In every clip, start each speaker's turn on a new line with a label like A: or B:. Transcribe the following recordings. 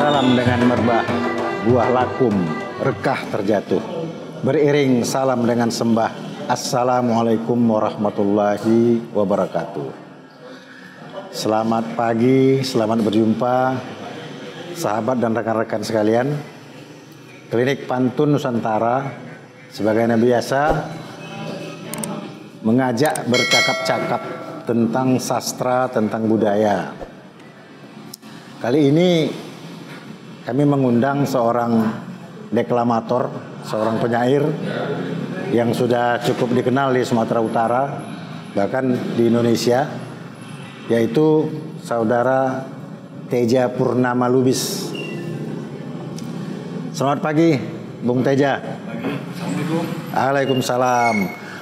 A: Tenggelam dengan merbah, buah lakum, rekah terjatuh. Beriring salam dengan sembah, Assalamualaikum warahmatullahi wabarakatuh. Selamat pagi, selamat berjumpa sahabat dan rekan-rekan sekalian. Klinik Pantun Nusantara sebagaimana biasa mengajak bercakap-cakap tentang sastra, tentang budaya. Kali ini kami mengundang seorang deklamator, seorang penyair yang sudah cukup dikenal di Sumatera Utara, bahkan di Indonesia, yaitu saudara Teja Purnama Lubis. Selamat pagi, Bung Teja.
B: Assalamualaikum.
A: Waalaikumsalam.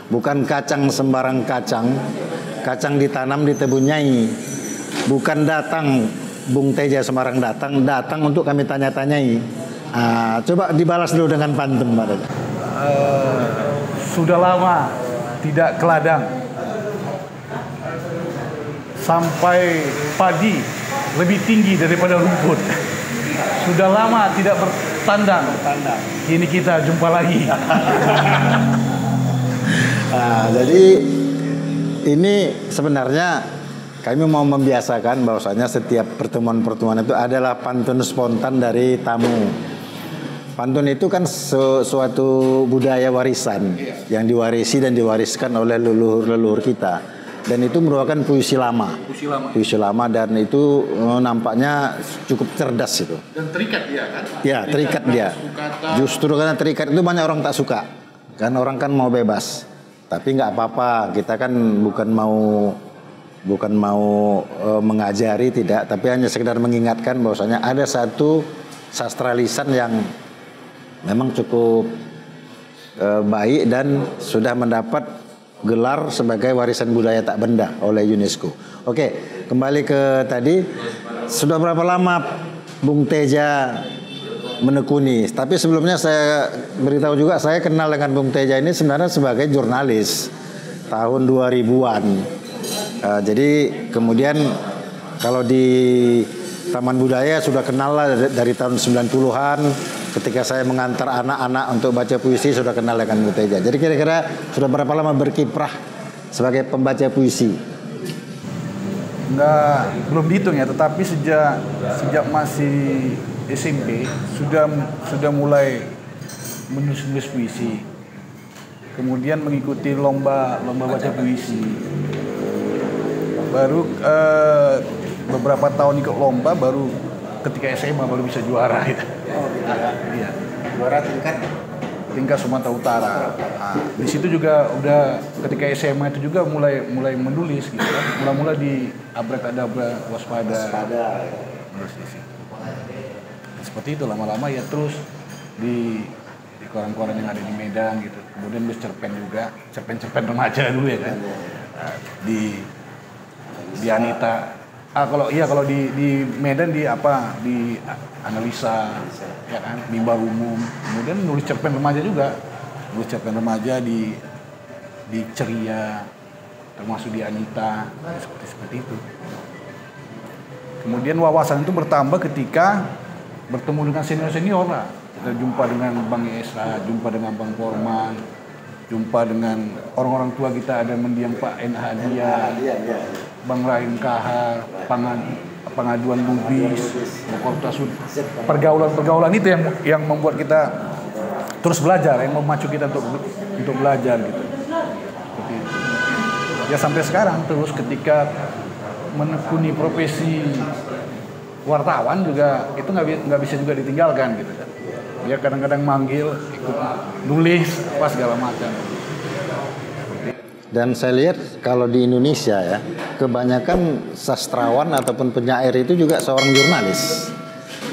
A: Bukan kacang sembarang kacang, kacang ditanam di Tebun Nyai. Bukan datang Bung Teja sembarang datang untuk kami tanya-tanyai. Coba dibalas dulu dengan pantun, Pak Teja.
B: Sudah lama tidak ke ladang, sampai padi lebih tinggi daripada rumput. Sudah lama tidak bertandang, kini kita jumpa lagi.
A: Jadi ini sebenarnya kami mau membiasakan bahwasanya setiap pertemuan-pertemuan itu adalah pantun spontan dari tamu. Pantun itu kan suatu budaya warisan yang diwarisi dan diwariskan oleh leluhur-leluhur kita. Dan itu merupakan puisi lama. Puisi lama dan itu nampaknya cukup cerdas itu.
B: Dan terikat dia kan?
A: Ya, terikat dia. Justru karena terikat itu banyak orang tak suka. Kan orang kan mau bebas. Tapi nggak apa-apa, kita kan bukan mau mengajari, tidak, tapi hanya sekedar mengingatkan bahwasanya ada satu sastra lisan yang memang cukup baik dan sudah mendapat gelar sebagai warisan budaya tak benda oleh UNESCO. Oke, kembali ke tadi, sudah berapa lama Bung Teja menekuni? Tapi sebelumnya saya beritahu juga, saya kenal dengan Bung Teja ini sebenarnya sebagai jurnalis tahun 2000-an. Jadi kemudian kalau di Taman Budaya sudah kenal lah dari tahun 90-an, ketika saya mengantar anak-anak untuk baca puisi sudah kenal dengan Bung Teja. Jadi kira-kira sudah berapa lama berkiprah sebagai pembaca puisi?
B: Belum dihitung ya, tetapi sejak masih SMP sudah mulai menulis puisi. Kemudian mengikuti lomba baca puisi. Baru beberapa tahun ikut lomba, baru ketika SMA baru bisa juara gitu.
A: Oh gitu ya.
B: Iya.
A: Juara tingkat
B: Sumatera Utara. Di situ juga udah ketika SMA itu juga mulai menulis gitu kan. Mula-mula di Abrakadabra Waspada. Menulis di situ. Seperti itu lama-lama ya, terus di koran-koran yang ada di Medan gitu. Kemudian nulis cerpen juga, cerpen remaja dulu ya kan. Di Anita. Kalau di Medan di analisa ya kan, mimbar umum. Kemudian nulis cerpen remaja juga. Nulis cerpen remaja di Ceria, termasuk di Anita, seperti itu. Kemudian wawasan itu bertambah ketika bertemu dengan senior lah. Kita jumpa dengan Bang Esra, jumpa dengan Bang Forman, jumpa dengan orang-orang tua kita, ada mendiang Pak N. Hadiah, Bang Rahim Kahar, pengaduan Lubis, pergaulan itu yang membuat kita terus belajar, yang memacu kita untuk belajar gitu. Seperti itu. Ya sampai sekarang terus ketika menekuni profesi wartawan juga itu nggak bisa juga ditinggalkan gitu kan. Dia kadang-kadang manggil ikut nulis apa segala macam.
A: Dan saya lihat kalau di Indonesia ya, kebanyakan sastrawan ataupun penyair itu juga seorang jurnalis.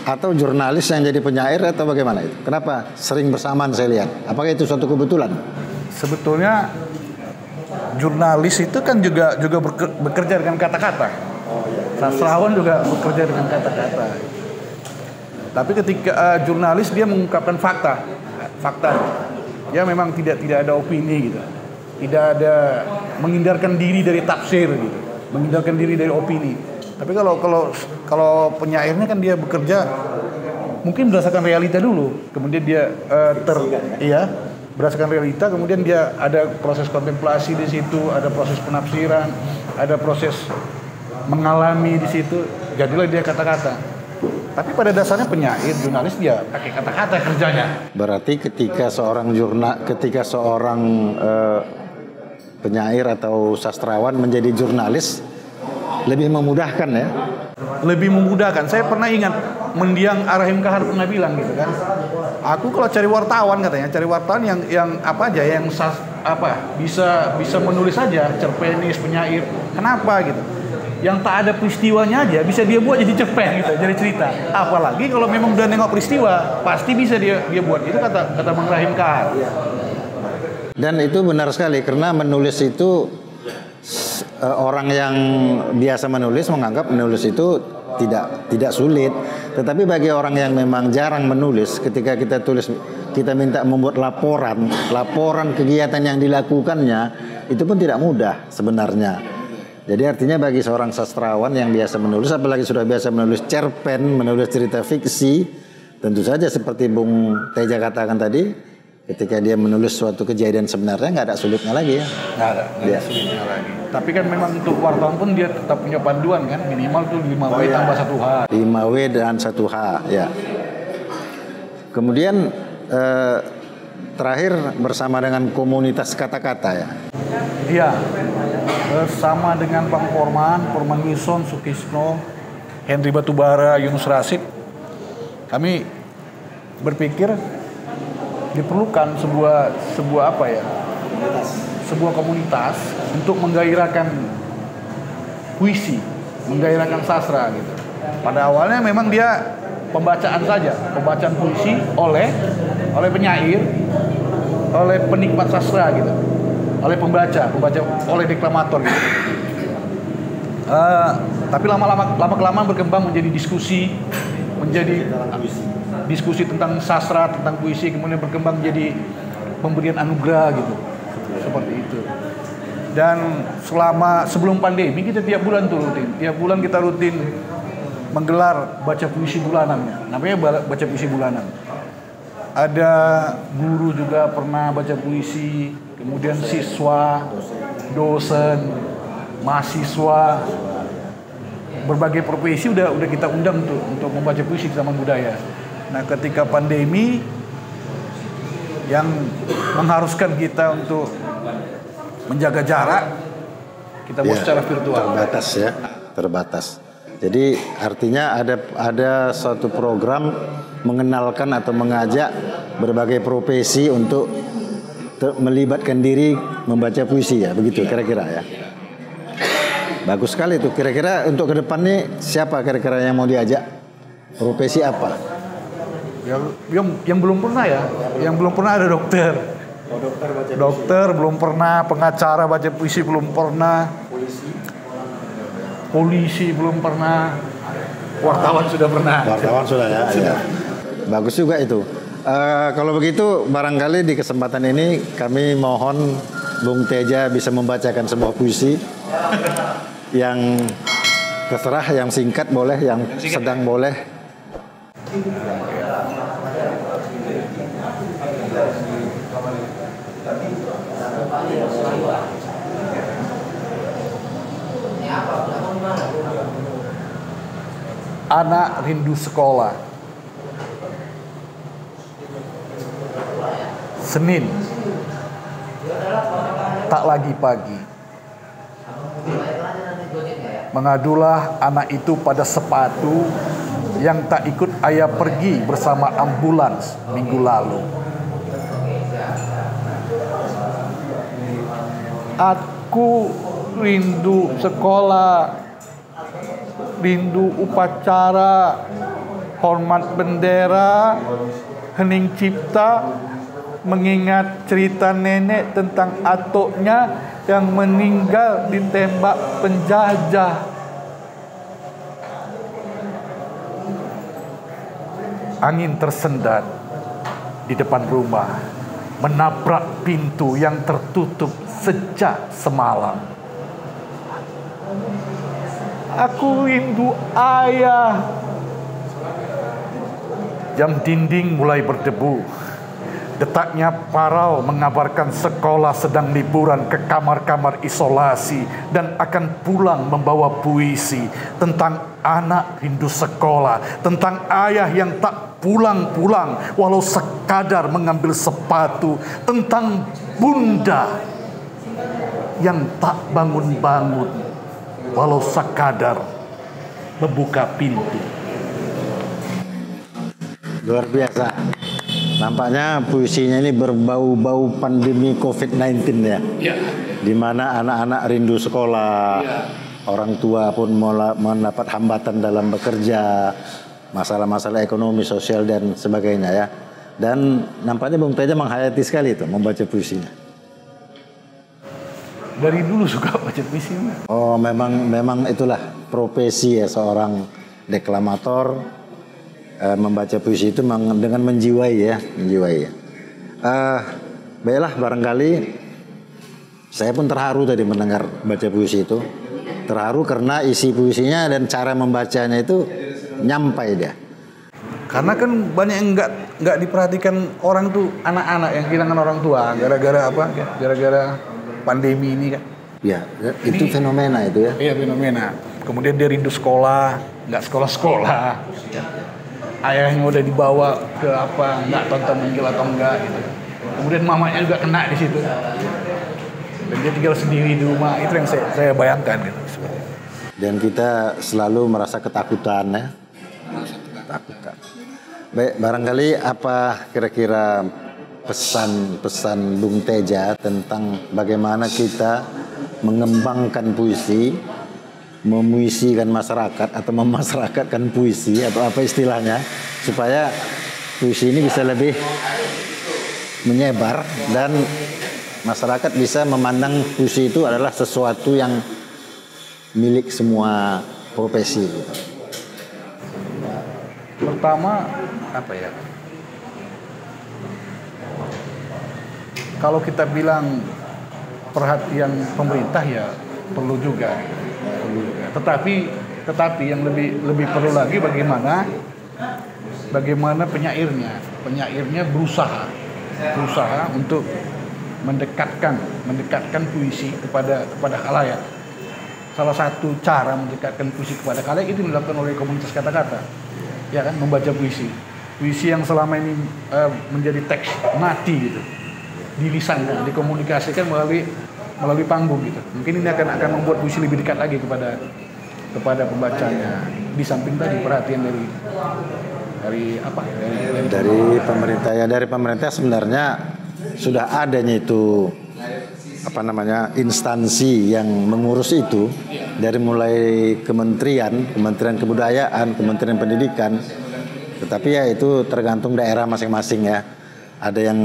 A: Atau jurnalis yang jadi penyair atau bagaimana itu? Kenapa sering bersamaan saya lihat? Apakah itu suatu kebetulan?
B: Sebetulnya jurnalis itu kan juga bekerja dengan kata-kata. Sastrawan juga bekerja dengan kata-kata. Tapi ketika jurnalis dia mengungkapkan fakta. Ya memang tidak ada opini gitu. Tidak ada menghindarkan diri dari tafsir gitu, menghindarkan diri dari opini. Tapi kalau penyairnya kan dia bekerja mungkin berdasarkan realita dulu, kemudian dia iya, berdasarkan realita, kemudian dia ada proses kontemplasi di situ, ada proses penafsiran, ada proses mengalami di situ, jadilah dia kata-kata. Tapi pada dasarnya penyair, jurnalis dia pakai kata-kata kerjanya.
A: Berarti ketika seorang penyair atau sastrawan menjadi jurnalis lebih memudahkan ya?
B: Lebih memudahkan. Saya pernah ingat mendiang Arahim Kahar pernah bilang gitu kan. Aku kalau cari wartawan katanya, cari wartawan yang apa aja, yang bisa menulis saja, cerpenis, penyair. Kenapa gitu? Yang tak ada peristiwanya aja bisa dia buat jadi cerpen gitu, jadi cerita. Apalagi kalau memang udah nengok peristiwa, pasti bisa dia buat. Itu kata Bang Rahim Kahar.
A: Dan itu benar sekali, karena menulis itu orang yang biasa menulis menganggap menulis itu tidak sulit. Tetapi bagi orang yang memang jarang menulis, ketika kita minta membuat laporan kegiatan yang dilakukannya, itu pun tidak mudah sebenarnya. Jadi artinya bagi seorang sastrawan yang biasa menulis, apalagi sudah biasa menulis cerpen, menulis cerita fiksi, tentu saja seperti Bung Teja katakan tadi, ketika dia menulis suatu kejadian sebenarnya nggak ada sulitnya lagi ya.
B: Nggak ada sulitnya lagi. Tapi kan memang untuk wartawan pun dia tetap punya panduan kan, minimal tuh 5W tambah 1H.
A: 5W dan 1H ya. Kemudian terakhir bersama dengan komunitas kata-kata ya.
B: Iya. Bersama dengan Bang Porman Wilson, Sukisno, Henry Batubara, Yunus Rasid, kami berpikir diperlukan sebuah apa ya? Sebuah komunitas untuk menggairahkan puisi, menggairahkan sastra gitu. Pada awalnya memang dia pembacaan saja, pembacaan puisi oleh penyair, oleh penikmat sastra gitu, oleh pembaca oleh deklamator gitu. Tapi lama kelamaan berkembang menjadi diskusi tentang sastra, tentang puisi, kemudian berkembang menjadi pemberian anugerah gitu, seperti itu. Dan sebelum pandemi kita tiap bulan kita rutin menggelar baca puisi bulanan, namanya baca puisi bulanan. Ada guru juga pernah baca puisi, kemudian siswa, dosen, mahasiswa, berbagai profesi udah kita undang untuk membaca puisi di Taman Budaya. Nah, ketika pandemi yang mengharuskan kita untuk menjaga jarak, kita buat secara virtual.
A: Terbatas. Jadi artinya ada suatu program mengenalkan atau mengajak berbagai profesi untuk melibatkan diri membaca puisi ya, begitu kira-kira ya. Bagus sekali itu. Kira-kira untuk ke depan nih siapa kira-kira yang mau diajak? Profesi apa?
B: Yang belum pernah ya. Yang belum pernah ada dokter. Dokter belum pernah, pengacara baca puisi belum pernah. Polisi belum pernah. Wartawan sudah pernah.
A: Wartawan sudah ya. Ya. Bagus juga itu. Kalau begitu barangkali di kesempatan ini kami mohon Bung Teja bisa membacakan sebuah puisi yang terserah, yang singkat boleh, yang sedang boleh.
B: Anak rindu sekolah. Senin, tak lagi pagi. Mengadulah anak itu pada sepatu yang tak ikut ayah pergi bersama ambulans minggu lalu. Aku rindu sekolah, rindu upacara, hormat bendera, hening cipta, mengingat cerita nenek tentang atuknya yang meninggal ditembak penjajah. Angin tersendat di depan rumah, menabrak pintu yang tertutup sejak semalam. Aku rindu ayah. Jam dinding mulai berdebu. Detaknya parau mengabarkan sekolah sedang liburan ke kamar-kamar isolasi dan akan pulang membawa puisi tentang anak rindu sekolah, tentang ayah yang tak pulang-pulang walau sekadar mengambil sepatu, tentang bunda yang tak bangun-bangun walau sekadar membuka pintu.
A: Luar biasa. Nampaknya puisinya ini berbau-bau pandemi COVID-19 ya.
B: Ya.
A: Di mana anak-anak rindu sekolah,
B: Ya.
A: orang tua pun mendapat hambatan dalam bekerja, masalah-masalah ekonomi, sosial dan sebagainya ya. Dan nampaknya Bung Teja menghayati sekali itu membaca puisinya.
B: Dari dulu suka baca puisi.
A: Oh, memang itulah profesi ya seorang deklamator. Membaca puisi itu dengan menjiwai ya. Baiklah, barangkali saya pun terharu tadi mendengar baca puisi itu. Terharu karena isi puisinya dan cara membacanya itu nyampai dia.
B: Karena kan banyak yang nggak diperhatikan orang tuh, anak-anak yang kehilangan orang tua gara-gara apa? Gara-gara pandemi ini kan.
A: Ya, itu fenomena itu ya.
B: Iya, fenomena. Kemudian dia rindu sekolah, nggak sekolah. Ayahnya udah dibawa ke apa, nggak tonton Injil atau enggak gitu. Kemudian mamanya juga kena di situ. Dan dia tinggal sendiri di rumah. Itu yang saya bayangkan gitu.
A: Dan kita selalu merasa ketakutan ya. Ketakutan. Baik, barangkali apa kira-kira pesan-pesan Bung Teja tentang bagaimana kita mengembangkan puisi, memuisikan masyarakat atau memasyarakatkan puisi atau apa istilahnya supaya puisi ini bisa lebih menyebar dan masyarakat bisa memandang puisi itu adalah sesuatu yang milik semua profesi gitu.
B: Pertama apa ya? Kalau kita bilang perhatian pemerintah ya perlu juga. Tetapi yang lebih perlu lagi bagaimana penyairnya berusaha untuk mendekatkan puisi kepada khalayak. Salah satu cara mendekatkan puisi kepada khalayak itu dilakukan oleh komunitas kata-kata, ya kan, membaca puisi yang selama ini menjadi teks mati gitu, dilisankan, dikomunikasikan melalui panggung gitu. Mungkin ini akan membuat puisi lebih dekat lagi kepada pembacanya. Di samping tadi perhatian dari
A: pemerintah ya, dari pemerintah sebenarnya sudah adanya itu instansi yang mengurus itu, dari mulai Kementerian Kebudayaan, Kementerian Pendidikan. Tetapi ya itu tergantung daerah masing-masing ya. Ada yang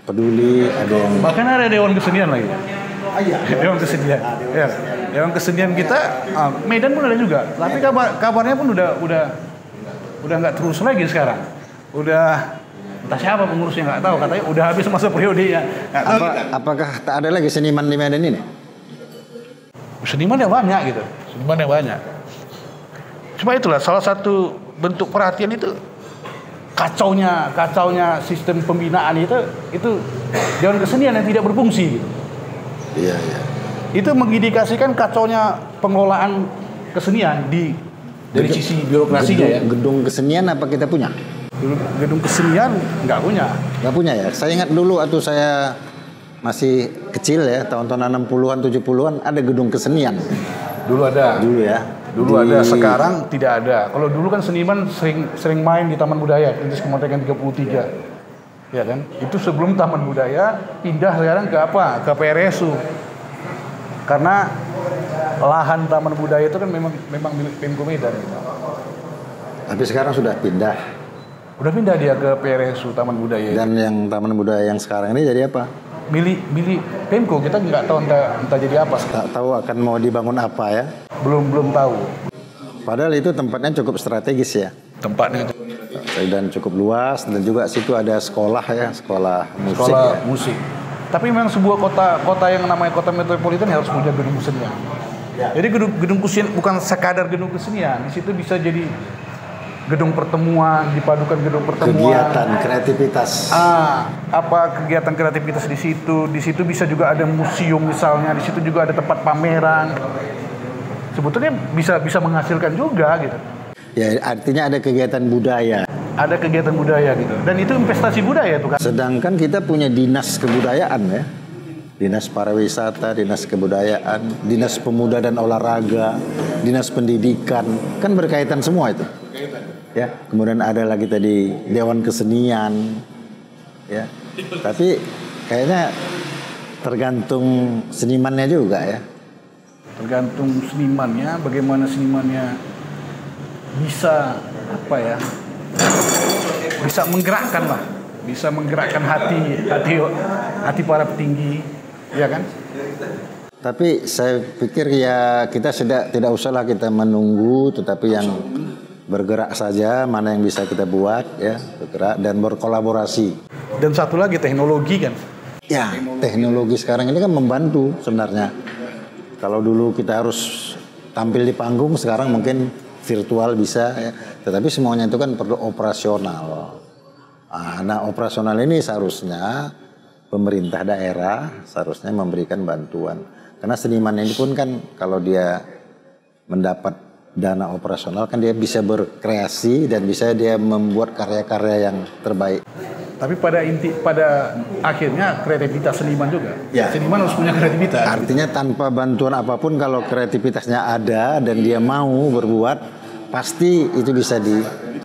A: peduli, ada yang
B: bahkan ada Dewan Kesenian lagi. Dewan Kesenian. Ya. Dewan Kesenian kita Medan pun ada juga. Tapi kabarnya pun udah nggak terus lagi sekarang. Udah entah siapa pengurusnya, nggak tahu, katanya udah habis masa periodenya.
A: Apakah tak ada lagi seniman di Medan ini?
B: Seniman yang banyak gitu. Cuma itulah salah satu bentuk perhatian itu kacaunya sistem pembinaan itu Dewan Kesenian yang tidak berfungsi gitu.
A: Iya.
B: Itu mengindikasikan kacaunya pengelolaan kesenian dari sisi birokrasinya ya.
A: Gedung kesenian apa kita punya?
B: Gedung kesenian nggak punya ya. Saya ingat dulu waktu saya masih kecil ya, tahun-tahun 60-an 70-an ada gedung kesenian. Dulu ada, sekarang tidak ada. Kalau dulu kan seniman sering main di Taman Budaya Perintis Kemerdekaan 33. Ya kan? Itu sebelum Taman Budaya pindah sekarang ke PRSU. Karena lahan Taman Budaya itu kan memang milik Pemko Medan gitu.
A: Tapi sekarang sudah pindah.
B: Udah pindah dia ke PRSU Taman Budaya.
A: Dan yang Taman Budaya yang sekarang ini jadi apa?
B: Milik Pemko, kita nggak tahu entah jadi apa.
A: Tak tahu akan mau dibangun apa ya?
B: Belum tahu.
A: Padahal itu tempatnya cukup strategis ya.
B: Tempatnya
A: dan cukup luas, dan juga situ ada sekolah ya, sekolah musik.
B: Tapi memang sebuah kota yang namanya kota metropolitan harus punya gedung kesenian. Ya. Jadi gedung kesenian bukan sekadar gedung kesenian, di situ bisa jadi gedung pertemuan, dipadukan gedung pertemuan.
A: Kegiatan kreativitas.
B: Apa kegiatan kreativitas di situ? Di situ bisa juga ada museum misalnya, di situ juga ada tempat pameran. Sebetulnya bisa menghasilkan juga gitu.
A: Ya, artinya ada kegiatan budaya.
B: Ada kegiatan budaya gitu. Dan itu investasi budaya tuh kan.
A: Sedangkan kita punya dinas kebudayaan ya. Dinas pariwisata, dinas kebudayaan, dinas pemuda dan olahraga, dinas pendidikan, kan berkaitan semua itu. Ya, kemudian ada lagi tadi Dewan Kesenian, ya. Tapi kayaknya tergantung senimannya juga ya.
B: Tergantung senimannya, bagaimana senimannya bisa bisa menggerakkan lah, bisa menggerakkan hati para petinggi, ya kan?
A: Tapi saya pikir ya kita tidak usahlah kita menunggu, tetapi yang bergerak saja, mana yang bisa kita buat ya, bergerak dan berkolaborasi.
B: Dan satu lagi teknologi kan.
A: Ya, teknologi sekarang ini kan membantu sebenarnya. Kalau dulu kita harus tampil di panggung, sekarang mungkin virtual bisa ya. Tetapi semuanya itu kan perlu operasional. Nah, operasional ini seharusnya pemerintah daerah seharusnya memberikan bantuan. Karena seniman ini pun kan kalau dia mendapat dana operasional kan dia bisa berkreasi dan bisa dia membuat karya-karya yang terbaik.
B: Tapi pada akhirnya kreativitas seniman juga.
A: Ya.
B: Seniman harus punya kreativitas.
A: Artinya tanpa bantuan apapun kalau kreativitasnya ada dan dia mau berbuat, pasti itu bisa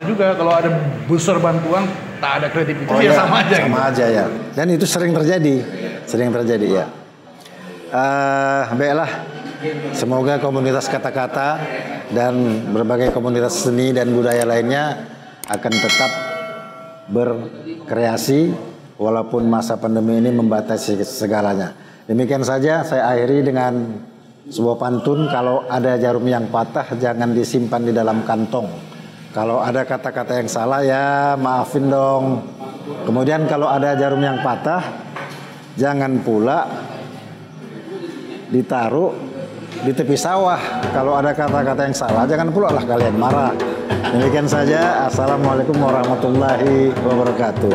B: juga kalau ada besar bantuan tak ada kreativitas sama aja.
A: Sama aja ya. Dan itu sering terjadi ya. Baiklah. Semoga komunitas kata-kata dan berbagai komunitas seni dan budaya lainnya akan tetap berkreasi walaupun masa pandemi ini membatasi segalanya. Demikian saja saya akhiri dengan sebuah pantun, kalau ada jarum yang patah jangan disimpan di dalam kantong. Kalau ada kata-kata yang salah ya maafin dong. Kemudian kalau ada jarum yang patah jangan pula ditaruh di tepi sawah. Kalau ada kata-kata yang salah jangan pula lah kalian marah. Demikian saja. Assalamualaikum warahmatullahi wabarakatuh.